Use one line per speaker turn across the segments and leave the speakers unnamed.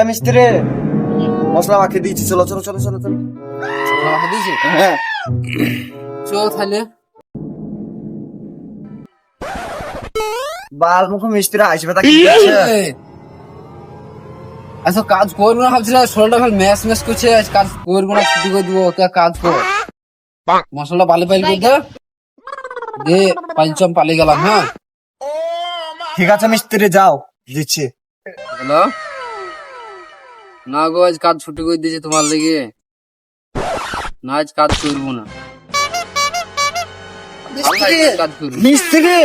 মিস্ত্রি মশলা মাখিয়ে দিয়েছি, চলো চলো চলো চলো চলো।
দিয়েছি
হ্যাঁ
চল তাহলে।
বাল মুখ মিস্ত্রি আসবে তা কি আছে?
আচ্ছা কাজ করবো না ভাবছিলাম, শরীরটা ভালো ম্যাচ ম্যাচ করছে, আজ কাজ করবো না, ছুটি করে দিবো। তা কাজ কর, মশলা পালি পালি করে দে, দিয়ে পাঁচজন পালিয়ে গেলাম। হ্যাঁ
ঠিক আছে মিস্ত্রি যাও, দিচ্ছি।
হ্যালো, না গো আজ কাজ ছুটি করে দিয়েছে তোমার লেগে, না আজ কাজ করবো না। কাজ করবো
মিস্ত্রি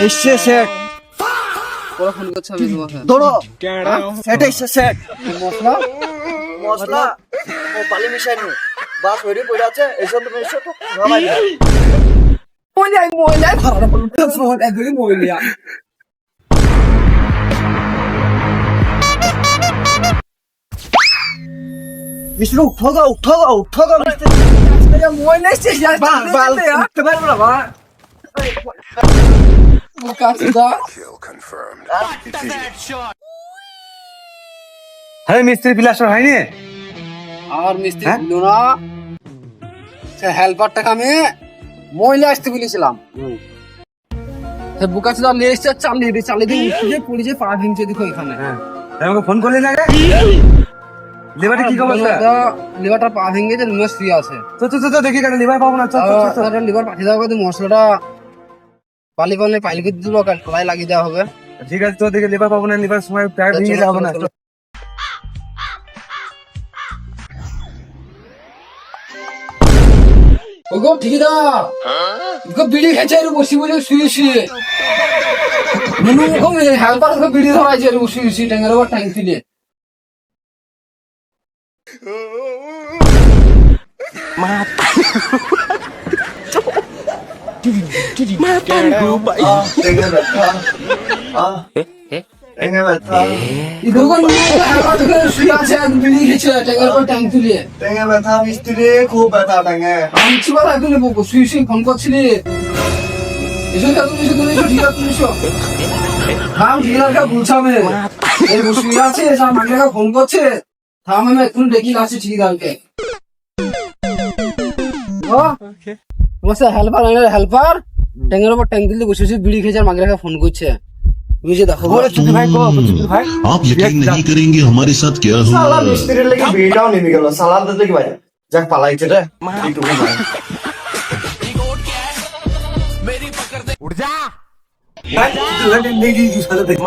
এসছে সেট,
পরে ফোন করছে আমি তোমাকে।
ধরো সেট এসছে সেট।
মশলা
মশলা ও পালি মিশাইনি, বাস হয়ে পড়ে আছে, এসব তুমি এসো তো নামাই দাও। মিস্ত্রি উঠো গো উঠো গো উঠো গো মিস্ত্রি। বাল বাল উঠতে পারবো না বা। হ্যাঁ মিস্ত্রি প্লাস্টার হয়নি?
আমার মিস্ত্রি ছিল না, সে হেল্পারটাকে আমি মহিলা আসতে বলেছিলাম। সে বুকা ছিল নিয়ে এসছে, চালিয়ে দিয়ে উঠে পড়েছে, পা ভেঙেছে। দেখো এখানে
আমাকে ফোন করলি না রে? লিভারটা কি অবস্থা?
লিভারটা পা ভেঙেছে, রুমে শুয়ে আছে।
তো তো তো দেখি কেন লিভার পাবো না?
লিভার পাঠিয়ে দেওয়া হবে, মশলাটা পালি পালি পাইল করে দিল, কলাই লাগিয়ে দেওয়া হবে।
ঠিক আছে, তো দেখে লিভার পাবো না, লিভার সময় টায়ার ভেঙে গেলে হবে না।
ওগো ঠিকাদার, ওগো বিড়ি খেয়েছে আর বসে বসে শুয়ে শুয়ে। নুনু ওগো হেল্পার ওগো বিড়ি ধরাইছে আর বসে শুয়ে, ট্যাঙ্গের ওপর ট্যাঙ্ক তুলে। শুয়ে আছে আর বিড়ি খেয়েছে ট্যাঙ্গের ওপর ট্যাঙ্ক তুলে।
ব্যথা মিস্ত্রি, খুব ব্যথা ট্যাঙে।
আমি কিছু কথা তুলে শুয়ে শুয়ে ফোন করছিলি। এসো তুমি এসো, তুমি এসো, ঠিক আছে তুমি এসো। থাম, ঠিকাদারকে বলছামে এই শুয়ে আছে, সব মাকে ফোন করছে। থাম, আমি এখন ডেকে আসছি ঠিকাদারকে। হেল্পার ট্যাঙ্গের উপর ট্যাঙ্ক দিলে বসে বসে বিড়ি খেয়েছে আর মাকে ফোন করছে। বুঝে দেখো
ভাই কো ভাই
आप यकीन नहीं करेंगे हमारे साथ क्या
সালা
हुआ।
মিস্ত্রির লাগি বিড়িটাও নেমে গেল, সালা দিতে কি ভাই যাক পালাইছে রে এইটুকু ভাই। উঠ যা তুই দেখি কি সালা দেখ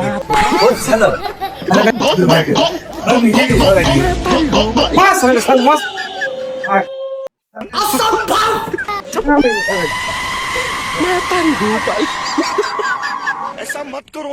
ও সালা মাস রে সালা মাস असंभव मैं तारी हूं भाई, ऐसा मत करो।